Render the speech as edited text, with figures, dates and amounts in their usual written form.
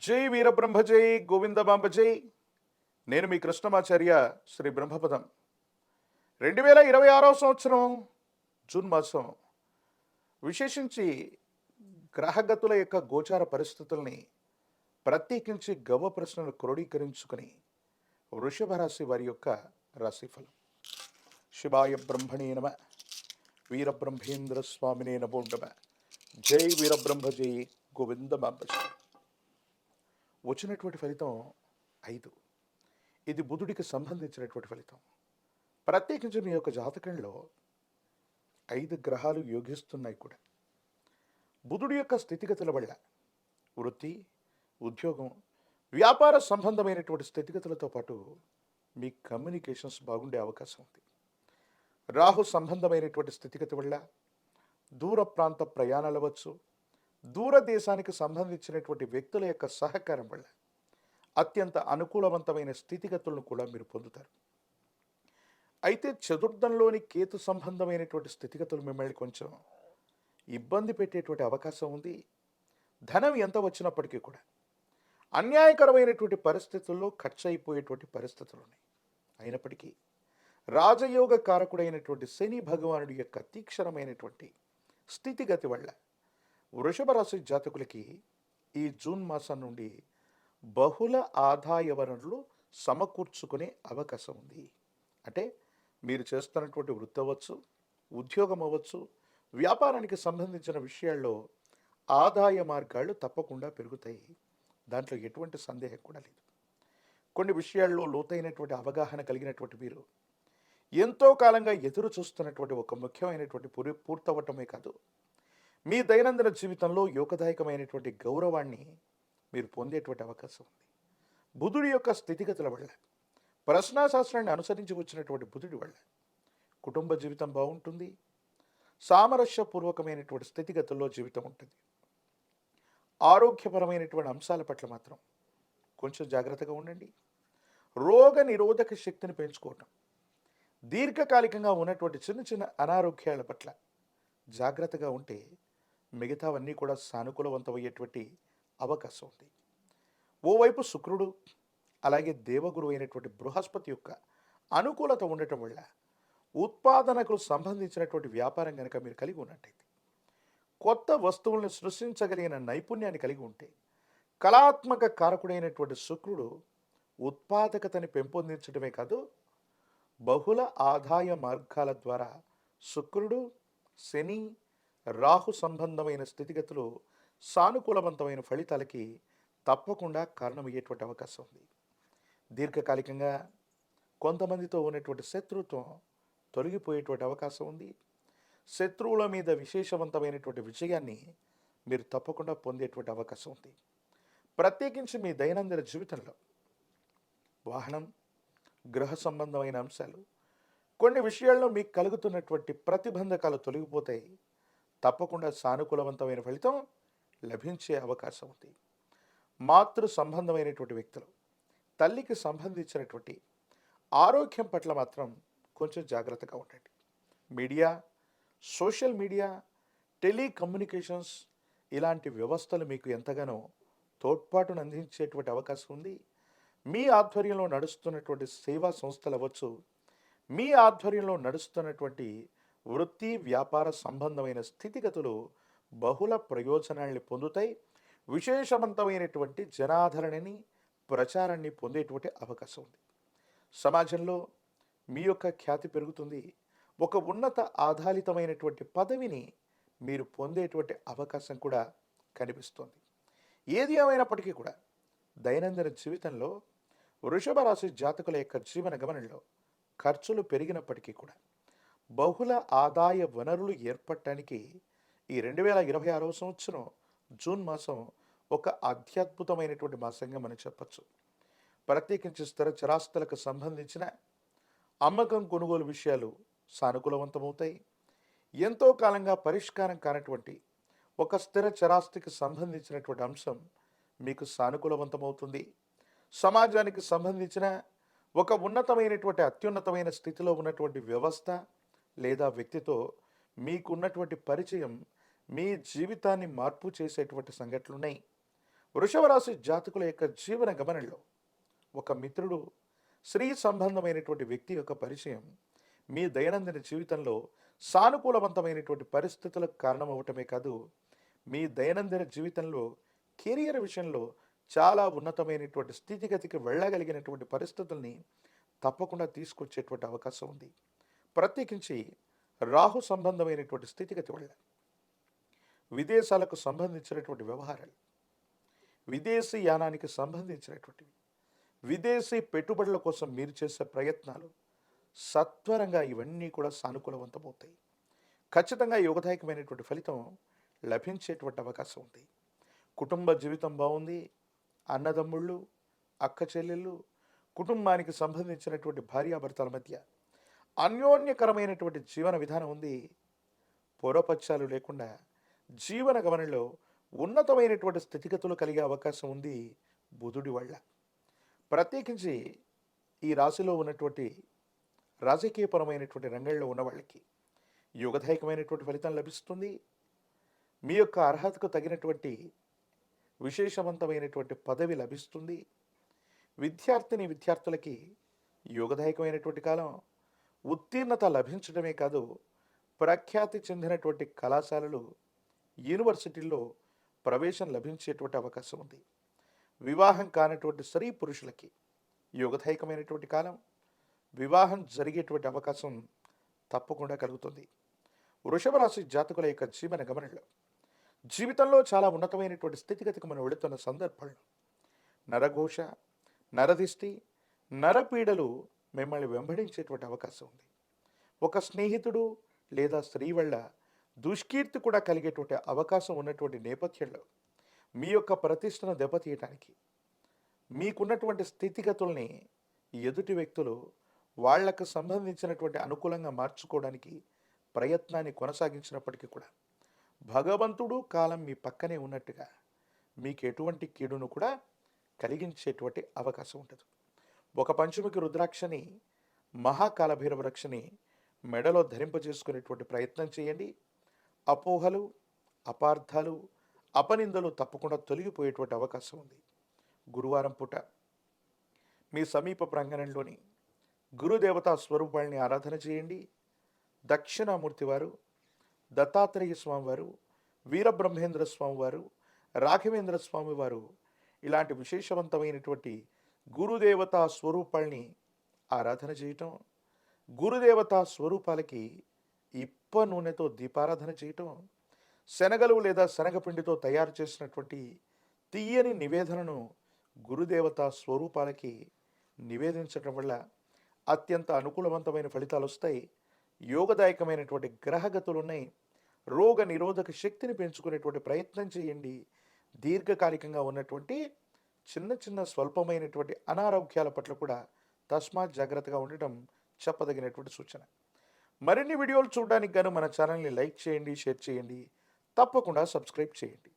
జై వీరబ్రహ్మ జై గోవిందమాంబ జై. నేను మీ కృష్ణమాచార్య శ్రీ బ్రహ్మపదం. 2026 సంవత్సరం జూన్ మాసం విశేషించి గ్రహగతుల యొక్క గోచార పరిస్థితుల్ని ప్రత్యేకించి గవ్వ ప్రశ్నలు క్రోడీకరించుకుని వృషభ రాశి వారి యొక్క రాశిఫలం. శివాయ బ్రహ్మణే నమ. వీరబ్రహ్మేంద్ర స్వామినే నమో నమ. జై వీరబ్రహ్మ జై గోవిందమాంబ జై. వచ్చినటువంటి ఫలితం 5. ఇది బుధుడికి సంబంధించినటువంటి ఫలితం. ప్రత్యేకించి మీ యొక్క జాతకంలో 5 గ్రహాలు యోగిస్తున్నాయి కూడా. బుధుడి యొక్క స్థితిగతుల వల్ల వృత్తి, ఉద్యోగం, వ్యాపార సంబంధమైనటువంటి స్థితిగతులతో పాటు మీ కమ్యూనికేషన్స్ బాగుండే అవకాశం ఉంది. రాహు సంబంధమైనటువంటి స్థితిగతి వల్ల దూర ప్రాంత ప్రయాణాలు అవ్వచ్చు. దూరదేశానికి సంబంధించినటువంటి వ్యక్తుల యొక్క సహకారం వల్ల అత్యంత అనుకూలవంతమైన స్థితిగతులను కూడా మీరు పొందుతారు. అయితే చతుర్థంలోని కేతు సంబంధమైనటువంటి స్థితిగతులు మిమ్మల్ని కొంచెం ఇబ్బంది పెట్టేటువంటి అవకాశం ఉంది. ధనం ఎంత వచ్చినప్పటికీ కూడా అన్యాయకరమైనటువంటి పరిస్థితుల్లో ఖర్చు అయిపోయేటువంటి పరిస్థితులు ఉన్నాయి. అయినప్పటికీ రాజయోగ కారకుడైనటువంటి శని భగవానుడి యొక్క తీక్షణమైనటువంటి స్థితిగతి వల్ల వృషభ రాశి జాతకులకి ఈ జూన్ మాసం నుండి బహుళ ఆదాయ వనరులు సమకూర్చుకునే అవకాశం ఉంది. అంటే మీరు చేస్తున్నటువంటి వృత్తి అవ్వచ్చు, ఉద్యోగం అవ్వచ్చు, వ్యాపారానికి సంబంధించిన విషయాల్లో ఆదాయ మార్గాలు తప్పకుండా పెరుగుతాయి. దాంట్లో ఎటువంటి సందేహం కూడా లేదు. కొన్ని విషయాల్లో లోతైనటువంటి అవగాహన కలిగినటువంటి మీరు ఎంతో కాలంగా ఎదురు చూస్తున్నటువంటి ఒక ముఖ్యమైనటువంటి పూర్తవటమే కాదు, మీ దైనందిన జీవితంలో యోగదాయకమైనటువంటి గౌరవాన్ని మీరు పొందేటువంటి అవకాశం ఉంది. బుధుడి యొక్క స్థితిగతుల వల్ల, ప్రశ్నాశాస్త్రాన్ని అనుసరించి వచ్చినటువంటి బుధుడి వల్ల కుటుంబ జీవితం బాగుంటుంది. సామరస్యపూర్వకమైనటువంటి స్థితిగతుల్లో జీవితం ఉంటుంది. ఆరోగ్యపరమైనటువంటి అంశాల పట్ల మాత్రం కొంచెం జాగ్రత్తగా ఉండండి. రోగ నిరోధక శక్తిని పెంచుకోవటం, దీర్ఘకాలికంగా ఉన్నటువంటి చిన్న చిన్న అనారోగ్యాల పట్ల జాగ్రత్తగా ఉంటే మిగతావన్నీ కూడా సానుకూలవంతమయ్యేటువంటి అవకాశం ఉంది. ఓవైపు శుక్రుడు, అలాగే దేవగురు అయినటువంటి బృహస్పతి యొక్క అనుకూలత ఉండటం వల్ల ఉత్పాదనకు సంబంధించినటువంటి వ్యాపారం కనుక మీరు కలిగి ఉన్నట్టయితే, కొత్త వస్తువులను సృష్టించగలిగిన నైపుణ్యాన్ని కలిగి ఉంటే, కళాత్మక కారకుడైనటువంటి శుక్రుడు ఉత్పాదకతని పెంపొందించడమే కాదు, బహుళ ఆదాయ మార్గాల ద్వారా శుక్రుడు, శని, రాహు సంబంధమైన స్థితిగతులు సానుకూలవంతమైన ఫలితాలకి తప్పకుండా కారణమయ్యేటువంటి అవకాశం ఉంది. దీర్ఘకాలికంగా కొంతమందితో ఉన్నటువంటి శత్రుత్వం తొలగిపోయేటువంటి అవకాశం ఉంది. శత్రువుల మీద విశేషవంతమైనటువంటి విజయాన్ని మీరు తప్పకుండా పొందేటువంటి అవకాశం ఉంది. ప్రత్యేకించి మీ దైనందిన జీవితంలో వాహనం, గృహ సంబంధమైన అంశాలు, కొన్ని విషయాల్లో మీకు కలుగుతున్నటువంటి ప్రతిబంధకాలు తొలగిపోతాయి. తప్పకుండా సానుకూలవంతమైన ఫలితం లభించే అవకాశం ఉంది. మాతృ సంబంధమైనటువంటి వ్యక్తులు, తల్లికి సంబంధించినటువంటి ఆరోగ్యం పట్ల మాత్రం కొంచెం జాగ్రత్తగా ఉండండి. మీడియా, సోషల్ మీడియా, టెలికమ్యూనికేషన్స్ ఇలాంటి వ్యవస్థలు మీకు ఎంతగానో తోడ్పాటును అందించేటువంటి అవకాశం ఉంది. మీ ఆధ్వర్యంలో నడుస్తున్నటువంటి సేవా సంస్థలు అవ్వచ్చు, మీ ఆధ్వర్యంలో నడుస్తున్నటువంటి వృత్తి, వ్యాపార సంబంధమైన స్థితిగతులు బహుళ ప్రయోజనాల్ని పొందుతాయి. విశేషవంతమైనటువంటి జనాదరణని, ప్రచారాన్ని పొందేటువంటి అవకాశం ఉంది. సమాజంలో మీ యొక్క ఖ్యాతి పెరుగుతుంది. ఒక ఉన్నత ఆధారితమైనటువంటి పదవిని మీరు పొందేటువంటి అవకాశం కూడా కనిపిస్తుంది. ఏది ఏమైనప్పటికీ కూడా దైనందిన జీవితంలో వృషభ రాశి జాతకుల యొక్క జీవన గమనంలో ఖర్చులు పెరిగినప్పటికీ కూడా బహుళ ఆదాయ వనరులు ఏర్పడటానికి ఈ 2026 సంవత్సరం జూన్ మాసం ఒక అత్యద్భుతమైనటువంటి మాసంగా మనం చెప్పచ్చు. ప్రత్యేకించి స్థిర చరాస్తులకు సంబంధించిన అమ్మకం, కొనుగోలు విషయాలు సానుకూలవంతమవుతాయి. ఎంతో కాలంగా పరిష్కారం కానటువంటి ఒక స్థిర చరాస్తికి సంబంధించినటువంటి అంశం మీకు సానుకూలవంతమవుతుంది. సమాజానికి సంబంధించిన ఒక ఉన్నతమైనటువంటి, అత్యున్నతమైన స్థితిలో ఉన్నటువంటి వ్యవస్థ లేదా వ్యక్తితో మీకున్నటువంటి పరిచయం మీ జీవితాన్ని మార్పు చేసేటువంటి సంఘటనలు ఉన్నాయి. వృషభ రాశి జాతకుల యొక్క జీవన గమనంలో ఒక మిత్రుడు, స్త్రీ సంబంధమైనటువంటి వ్యక్తి యొక్క పరిచయం మీ దైనందిన జీవితంలో సానుకూలవంతమైనటువంటి పరిస్థితులకు కారణమవటమే కాదు, మీ దైనందిన జీవితంలో కెరియర్ విషయంలో చాలా ఉన్నతమైనటువంటి స్థితిగతికి వెళ్ళగలిగినటువంటి పరిస్థితుల్ని తప్పకుండా తీసుకొచ్చేటువంటి అవకాశం ఉంది. ప్రత్యేకించి రాహు సంబంధమైనటువంటి స్థితిగతి వల్ల విదేశాలకు సంబంధించినటువంటి వ్యవహారాలు, విదేశీ యానానికి సంబంధించినటువంటివి, విదేశీ పెట్టుబడుల కోసం మీరు చేసే ప్రయత్నాలు సత్వరంగా ఇవన్నీ కూడా సానుకూలవంతమవుతాయి. ఖచ్చితంగా యోగదాయకమైనటువంటి ఫలితం లభించేటువంటి అవకాశం ఉంది. కుటుంబ జీవితం బాగుంది. అన్నదమ్ముళ్ళు, అక్క చెల్లెళ్ళు, కుటుంబానికి సంబంధించినటువంటి భార్యాభర్తల మధ్య అన్యోన్యకరమైనటువంటి జీవన విధానం ఉంది. పూర్వపక్షాలు లేకుండా జీవన గమనంలో ఉన్నతమైనటువంటి స్థితిగతులు కలిగే అవకాశం ఉంది బుధుడి వల్ల. ప్రత్యేకించి ఈ రాశిలో ఉన్నటువంటి రాజకీయపరమైనటువంటి రంగంలో ఉన్న వాళ్ళకి యోగదాయకమైనటువంటి ఫలితం లభిస్తుంది. మీ యొక్క అర్హతకు తగినటువంటి విశేషవంతమైనటువంటి పదవి లభిస్తుంది. విద్యార్థులకి యోగదాయకమైనటువంటి కాలం. ఉత్తీర్ణత లభించడమే కాదు, ప్రఖ్యాతి చెందినటువంటి కళాశాలలు, యూనివర్సిటీల్లో ప్రవేశం లభించేటువంటి అవకాశం ఉంది. వివాహం కానటువంటి స్త్రీ పురుషులకి యోగదాయకమైనటువంటి కాలం. వివాహం జరిగేటువంటి అవకాశం తప్పకుండా కలుగుతుంది. వృషభ రాశి జాతకుల యొక్క జీవన గమనంలో జీవితంలో చాలా ఉన్నతమైనటువంటి స్థితిగతికి మనం వెళుతున్న సందర్భంలో నరఘోష, నరదిష్టి, నరపీడలు మిమ్మల్ని వెంబడించేటువంటి అవకాశం ఉంది. ఒక స్నేహితుడు లేదా స్త్రీ వల్ల దుష్కీర్తి కూడా కలిగేటువంటి అవకాశం ఉన్నటువంటి నేపథ్యంలో మీ యొక్క ప్రతిష్టను దెబ్బతీయటానికి, మీకున్నటువంటి స్థితిగతుల్ని ఎదుటి వ్యక్తులు వాళ్లకు సంబంధించినటువంటి అనుకూలంగా మార్చుకోవడానికి ప్రయత్నాన్ని కొనసాగించినప్పటికీ కూడా భగవంతుడు కాలం మీ పక్కనే ఉన్నట్టుగా మీకు ఎటువంటి కీడును కూడా కలిగించేటువంటి అవకాశం ఉంటుంది. ఒక పంచముఖి రుద్రాక్షని, మహాకాలభైరవ రక్షని మెడలో ధరింపజేసుకునేటువంటి ప్రయత్నం చేయండి. అపోహలు, అపార్థాలు, అపనిందలు తప్పకుండా తొలగిపోయేటువంటి అవకాశం ఉంది. గురువారం పూట మీ సమీప ప్రాంగణంలోని గురుదేవతా స్వరూపాన్ని ఆరాధన చేయండి. దక్షిణామూర్తి వారు, దత్తాత్రేయ స్వామివారు, వీరబ్రహ్మేంద్ర స్వామివారు, రాఘవేంద్ర స్వామివారు ఇలాంటి విశేషవంతమైనటువంటి గురుదేవతా స్వరూపాల్ని ఆరాధన చేయటం, గురుదేవతా స్వరూపాలకి ఇప్ప నూనెతో దీపారాధన చేయటం, శనగలు లేదా శనగపిండితో తయారు చేసినటువంటి తీయని నివేదనను గురుదేవతా స్వరూపాలకి నివేదించటం వల్ల అత్యంత అనుకూలవంతమైన ఫలితాలు వస్తాయి. యోగదాయకమైనటువంటి గ్రహగతులు ఉన్నాయి. రోగ నిరోధక శక్తిని పెంచుకునేటువంటి ప్రయత్నం చేయండి. దీర్ఘకాలికంగా ఉన్నటువంటి చిన్న చిన్న స్వల్పమైనటువంటి అనారోగ్యాల పట్ల కూడా తస్మాత్ జాగ్రత్తగా ఉండటం చెప్పదగినటువంటి సూచన. మరిన్ని వీడియోలు చూడడానికి గాను మన ఛానల్ని లైక్ చేయండి, షేర్ చేయండి, తప్పకుండా సబ్స్క్రైబ్ చేయండి.